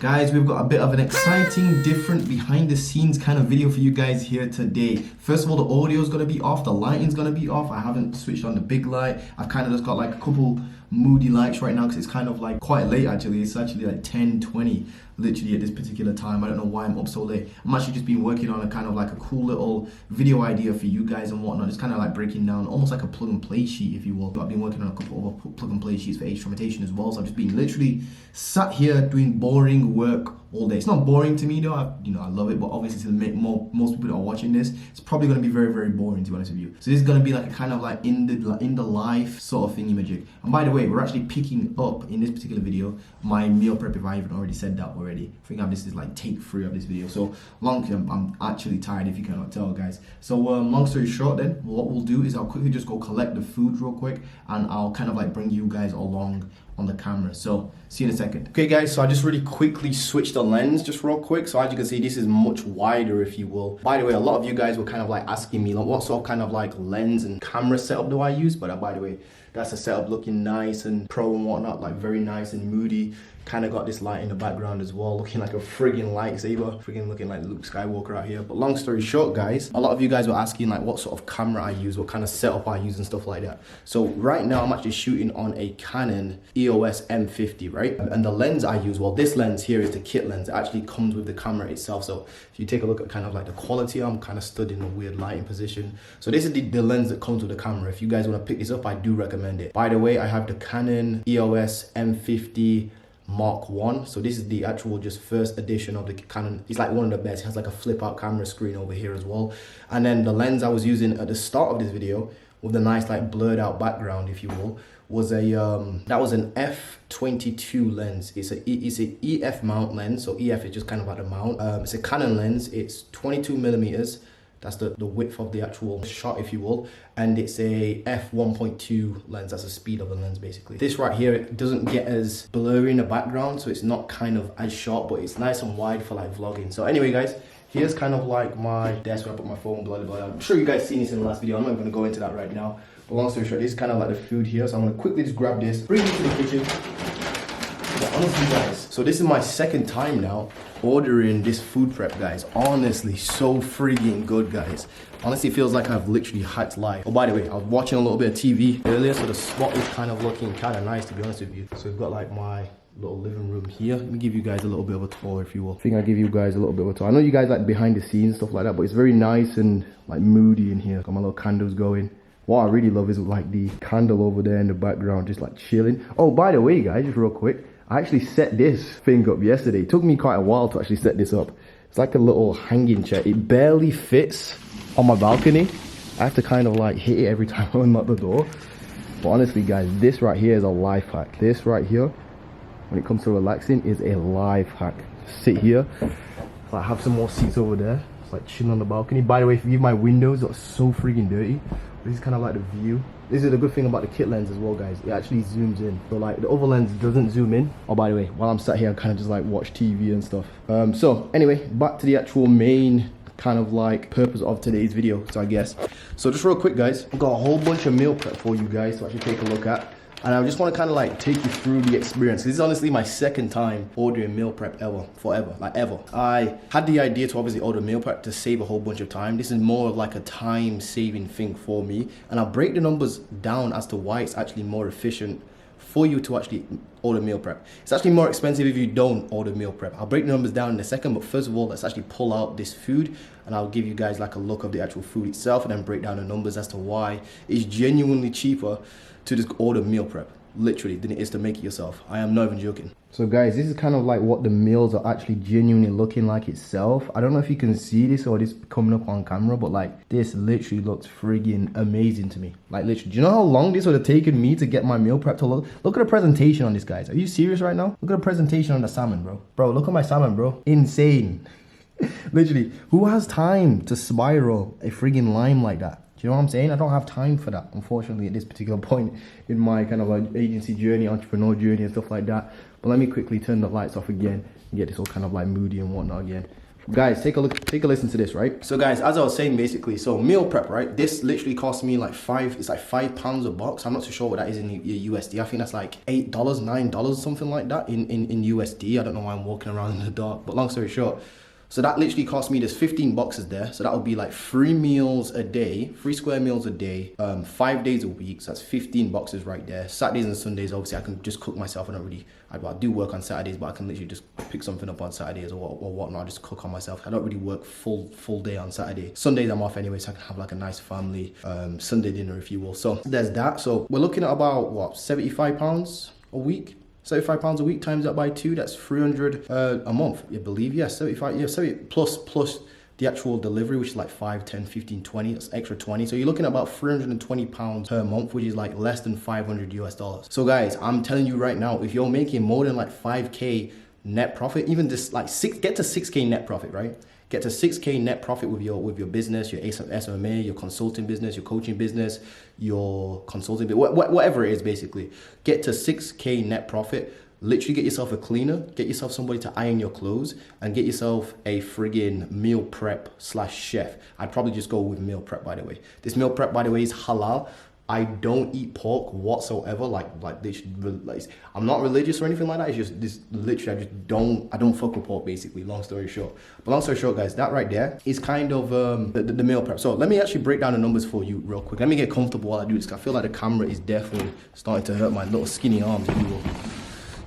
Guys, we've got a bit of an exciting, different behind the scenes kind of video for you guys here today. First of all, the audio is going to be off, the lighting's going to be off. I haven't switched on the big light. I've kind of just got like a couple moody lights right now because it's kind of like quite late actually. It's actually like 10:20 literally at this particular time. I don't know why I'm up so late. I'm actually just been working on a kind of like a cool little video idea for you guys and whatnot. It's kind of like breaking down almost like a plug and play sheet, if you will. But I've been working on a couple of plug and play sheets for age traumatization as well. So I've just been literally sat here doing boring work all day. It's not boring to me though. I love it, but obviously to make most people that are watching this, it's probably going to be very, very boring, to be honest with you. So this is going to be like a kind of like in the life sort of thingy magic. And by the way, we're actually picking up in this particular video my meal prep, if I haven't already said that already. I think this is like take 3 of this video. So I'm actually tired, if you cannot tell, guys. So long story short then, what we'll do is I'll quickly just go collect the food real quick and I'll kind of like bring you guys along on the camera. So see you in a second. Okay guys, so I just really quickly switched the lens just real quick. So as you can see, this is much wider, if you will. By the way, a lot of you guys were kind of like asking me like what sort of kind of like lens and camera setup do I use, but by the way, that's a setup looking nice and pro and whatnot, like very nice and moody. Kind of got this light in the background as well, looking like a friggin' lightsaber, friggin' looking like Luke Skywalker out here. But long story short, guys, a lot of you guys were asking like what sort of camera I use, what kind of setup I use and stuff like that. So right now I'm actually shooting on a Canon EOS M50, right? And the lens I use, well, this lens here is the kit lens. It actually comes with the camera itself. So if you take a look at kind of like the quality, I'm kind of stood in a weird lighting position. So this is the lens that comes with the camera. If you guys want to pick this up, I do recommend it. By the way, I have the Canon EOS M50 Mark 1. So this is the actual just first edition of the Canon. It's like one of the best. It has like a flip out camera screen over here as well. And then the lens I was using at the start of this video with the nice like blurred out background, if you will, was a that was an f/22 lens. It's a EF mount lens. So EF is just kind of like the mount. It's a Canon lens. It's 22 millimeters. That's the width of the actual shot, if you will. And it's a f/1.2 lens. That's the speed of the lens, basically. This right here, it doesn't get as blurry in the background, so it's not kind of as sharp, but it's nice and wide for like vlogging. So anyway, guys, here's kind of like my desk where I put my phone, blah, blah, blah. I'm sure you guys seen this in the last video. I'm not going to go into that right now. But long story short, this is kind of like the food here. So I'm going to quickly just grab this, bring it to the kitchen. But honestly, guys, so this is my second time now ordering this food prep, guys. Honestly, so friggin' good, guys. Honestly, it feels like I've literally hacked life. Oh, by the way, I was watching a little bit of TV earlier, so the spot is kind of looking kind of nice, to be honest with you. So we've got like my little living room here. Let me give you guys a little bit of a tour, if you will. I think I'll give you guys a little bit of a tour. I know you guys like behind the scenes stuff like that, but it's very nice and like moody in here. Got my little candles going. What I really love is like the candle over there in the background, just like chilling. Oh, by the way, guys, just real quick, I actually set this thing up yesterday. It took me quite a while to actually set this up. It's like a little hanging chair. It barely fits on my balcony. I have to kind of like hit it every time I unlock the door. But honestly, guys, this right here is a life hack. This right here, when it comes to relaxing, is a life hack. Sit here. I have some more seats over there. It's like chilling on the balcony. By the way, if you view my windows, are so freaking dirty. This is kind of like the view. This is the good thing about the kit lens as well, guys. It actually zooms in. So like the other lens doesn't zoom in. Oh, by the way, while I'm sat here, I kind of just like watch TV and stuff. So anyway, back to the actual main kind of like purpose of today's video, so I guess. So just real quick, guys, I've got a whole bunch of meal prep for you guys to actually take a look at. And I just want to kind of like take you through the experience. This is honestly my second time ordering meal prep forever, like ever. I had the idea to obviously order meal prep to save a whole bunch of time. This is more of like a time saving thing for me. And I'll break the numbers down as to why it's actually more efficient for you to actually order meal prep. It's actually more expensive if you don't order meal prep. I'll break the numbers down in a second, but first of all, let's actually pull out this food and I'll give you guys like a look of the actual food itself and then break down the numbers as to why it's genuinely cheaper to just order meal prep, literally, than it is to make it yourself. I am not even joking. So guys, this is kind of like what the meals are actually genuinely looking like itself. I don't know if you can see this or this coming up on camera, but like this literally looks friggin' amazing to me. Like literally, do you know how long this would have taken me to get my meal prep to look? Look at the presentation on this, guys. Are you serious right now? Look at the presentation on the salmon, bro. Bro, look at my salmon, bro. Insane. Literally, who has time to spiral a friggin' lime like that? Do you know what I'm saying? I don't have time for that, unfortunately, at this particular point in my kind of like agency journey, entrepreneur journey and stuff like that. But let me quickly turn the lights off again and get this all kind of like moody and whatnot again. Guys, take a look, take a listen to this, right? So guys, as I was saying, basically, so meal prep, right? This literally cost me like it's like £5 a box. I'm not too sure what that is in USD. I think that's like $8, $9, something like that in USD. I don't know why I'm walking around in the dark, but long story short, so that literally cost me, there's 15 boxes there. So that would be like 3 meals a day, 3 square meals a day, 5 days a week. So that's 15 boxes right there. Saturdays and Sundays, obviously I can just cook myself. I do work on Saturdays, but I can literally just pick something up on Saturdays or whatnot, just cook on myself. I don't really work full day on Saturday. Sundays I'm off anyway, so I can have like a nice family Sunday dinner, if you will. So there's that. So we're looking at about, what, £75 a week? £75 a week times that by 2, that's 300 a month, I believe. Yeah, 75, yeah, 70 plus the actual delivery, which is like 5, 10, 15, 20, that's extra 20. So you're looking at about £320 per month, which is like less than $500 US. So guys, I'm telling you right now, if you're making more than like 5K net profit, even just like get to 6K net profit, right? Get to 6K net profit with your business, your SMA, your consulting business, your coaching business, your consulting, whatever it is, basically. Get to 6K net profit. Literally get yourself a cleaner, get yourself somebody to iron your clothes, and get yourself a friggin' meal prep / chef. I'd probably just go with meal prep, by the way. This meal prep, by the way, is halal. I don't eat pork whatsoever. Like they should realize, I'm not religious or anything like that. It's just this, literally, I don't fuck with pork, basically. Long story short. But long story short, guys, that right there is kind of the meal prep. So let me actually break down the numbers for you real quick. Let me get comfortable while I do this, 'cause I feel like the camera is definitely starting to hurt my little skinny arms, if you will.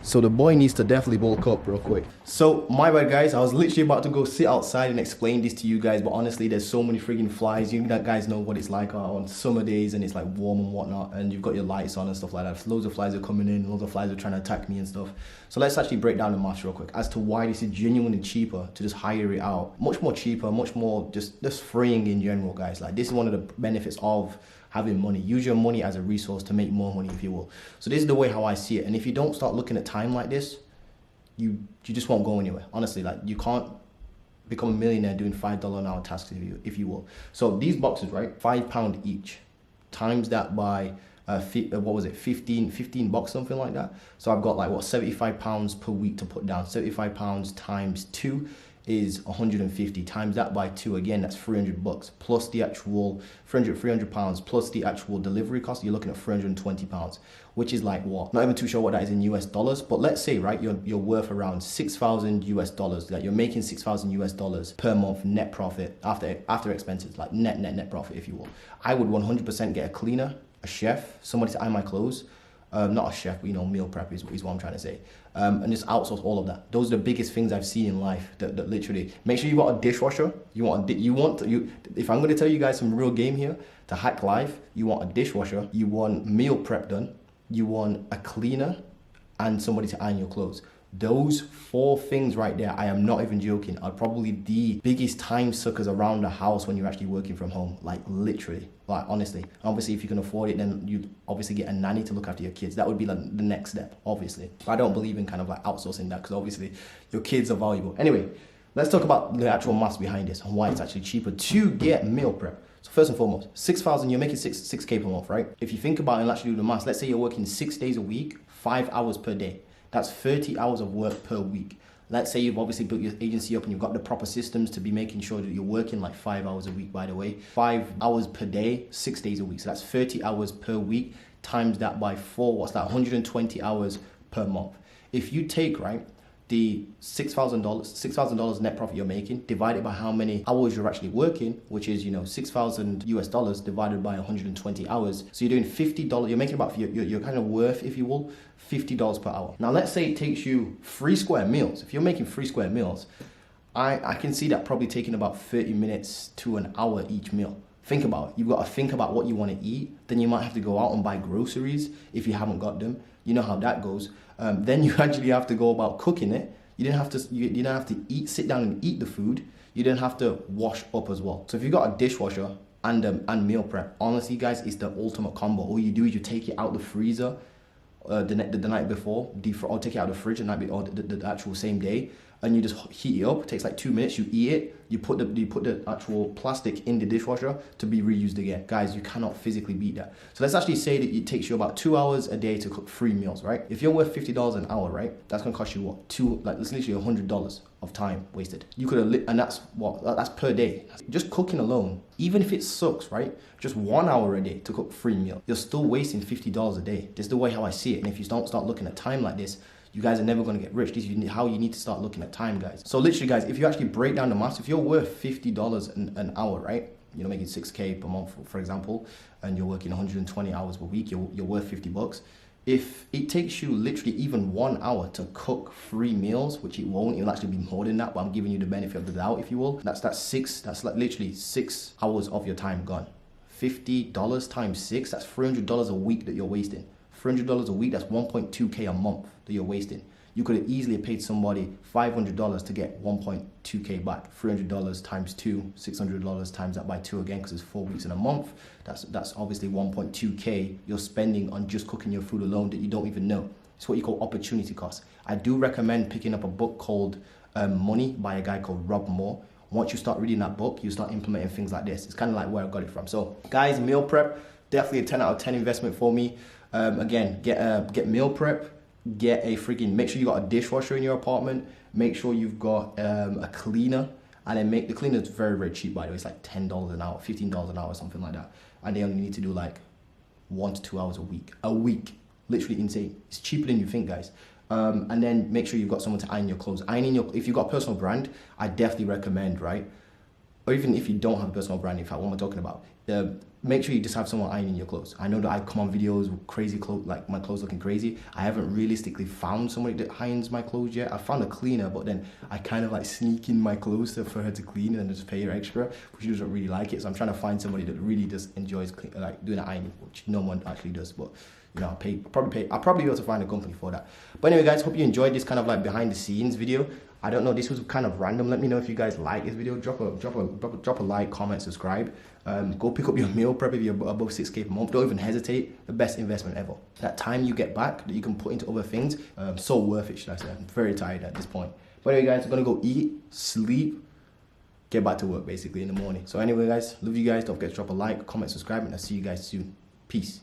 So the boy needs to definitely bulk up real quick. So my bad, guys, I was literally about to go sit outside and explain this to you guys, but honestly, there's so many freaking flies. You guys know what it's like on summer days, and it's like warm and whatnot, and you've got your lights on and stuff like that. Loads of flies are coming in, loads of flies are trying to attack me and stuff. So let's actually break down the math real quick as to why this is genuinely cheaper to just hire it out. Much more cheaper, much more just freeing in general, guys. Like, this is one of the benefits of having money. Use your money as a resource to make more money, if you will. So this is the way how I see it. And if you don't start looking at time like this, you just won't go anywhere. Honestly, like, you can't become a millionaire doing $5 an hour tasks, if you will. So these boxes, right, £5 each, times that by what was it, 15 bucks, something like that. So I've got like, what, £75 per week to put down. £75 times 2 is 150, times that by 2, again, that's 300 bucks, plus the actual 300 pounds, plus the actual delivery cost. You're looking at 320 pounds, which is like, what, not even too sure what that is in US dollars, but let's say, right, you're worth around 6,000 US dollars, that you're making 6,000 US dollars per month net profit after expenses, like net profit, if you will. I would 100% get a cleaner, a chef, somebody to iron my clothes. Not a chef, but, you know, meal prep is what I'm trying to say. And just outsource all of that. Those are the biggest things I've seen in life that literally, make sure you got a dishwasher. If I'm going to tell you guys some real game here to hack life, you want a dishwasher, you want meal prep done, you want a cleaner, and somebody to iron your clothes. Those 4 things right there, I am not even joking, are probably the biggest time suckers around the house when you're actually working from home. Like, literally, like, honestly. Obviously, if you can afford it, then you obviously get a nanny to look after your kids. That would be like the next step, obviously. But I don't believe in kind of like outsourcing that, because obviously your kids are valuable. Anyway, let's talk about the actual maths behind this and why it's actually cheaper to get meal prep. So first and foremost, 6,000, you're making 6K per month, right? If you think about it and actually do the maths, let's say you're working 6 days a week, 5 hours per day. That's 30 hours of work per week. Let's say you've obviously built your agency up and you've got the proper systems to be making sure that you're working like 5 hours a week, by the way. 5 hours per day, 6 days a week. So that's 30 hours per week, times that by 4, what's that? 120 hours per month. If you take, right, the $6,000 net profit you're making, divided by how many hours you're actually working, which is, you know, 6,000 US dollars divided by 120 hours. So you're doing $50, you're making about, you're kind of worth, if you will, $50 per hour. Now, let's say it takes you 3 square meals. If you're making 3 square meals, I can see that probably taking about 30 minutes to an hour each meal. Think about it. You've got to think about what you want to eat. Then you might have to go out and buy groceries if you haven't got them. You know how that goes. Then you actually have to go about cooking it. You didn't have to sit down and eat the food. You didn't have to wash up as well. So if you've got a dishwasher and meal prep, honestly, guys, it's the ultimate combo. All you do is you take it out the freezer the night before, or take it out of the fridge the night before, or the actual same day, and you just heat it up. It takes like 2 minutes. You eat it. You put the actual plastic in the dishwasher to be reused again. Guys, you cannot physically beat that. So let's actually say that it takes you about 2 hours a day to cook 3 meals, right? If you're worth $50 an hour, right? That's gonna cost you what? That's literally $100 of time wasted. You could have, and that's per day. Just cooking alone, even if it sucks, right? Just 1 hour a day to cook 3 meals. You're still wasting $50 a day. This is the way how I see it. And if you don't start looking at time like this, you guys are never going to get rich. This is how you need to start looking at time, guys. So literally, guys, if you actually break down the math, if you're worth $50 an hour, right? You know, making 6K per month, for example, and you're working 120 hours per week, you're worth $50. If it takes you literally even 1 hour to cook 3 meals, which it won't, it'll actually be more than that, but I'm giving you the benefit of the doubt, if you will. That's like literally 6 hours of your time gone. $50 times 6, that's $300 a week that you're wasting. $300 a week, that's 1.2K a month that you're wasting. You could have easily paid somebody $500 to get 1.2K back. $300 times 2, $600 times that by 2 again, because it's 4 weeks in a month. That's obviously 1.2K you're spending on just cooking your food alone that you don't even know. It's what you call opportunity cost. I do recommend picking up a book called Money by a guy called Rob Moore. Once you start reading that book, you start implementing things like this. It's kind of like where I got it from. So guys, meal prep, definitely a 10 out of 10 investment for me. Again, get meal prep, make sure you got a dishwasher in your apartment, make sure you've got a cleaner, and then the cleaner is very, very cheap, by the way. It's like $10 an hour, $15 an hour, something like that. And they only need to do like 1 to 2 hours a week. Literally insane. It's cheaper than you think, guys. And then make sure you've got someone to iron your clothes. If you've got a personal brand, I definitely recommend, right? Or even if you don't have a personal brand, in fact, what am I talking about? Make sure you just have someone ironing your clothes. I know that I come on videos with crazy clothes, like my clothes looking crazy. I haven't realistically found somebody that irons my clothes yet. I found a cleaner, but then I kind of like sneak in my clothes for her to clean and just pay her extra, but she doesn't really like it. So I'm trying to find somebody that really just enjoys like doing the ironing, which no one actually does. But you know, I'll probably be able to find a company for that. But anyway, guys, hope you enjoyed this kind of like behind the scenes video. I don't know, this was kind of random. Let me know if you guys like this video. Drop a like, comment, subscribe. Go pick up your meal prep if you're above 6K per month. Don't even hesitate. The best investment ever. That time you get back that you can put into other things, so worth it, should I say. I'm very tired at this point. But anyway, guys, I'm gonna go eat, sleep, get back to work basically in the morning. So anyway, guys, love you guys. Don't forget to drop a like, comment, subscribe, and I'll see you guys soon. Peace.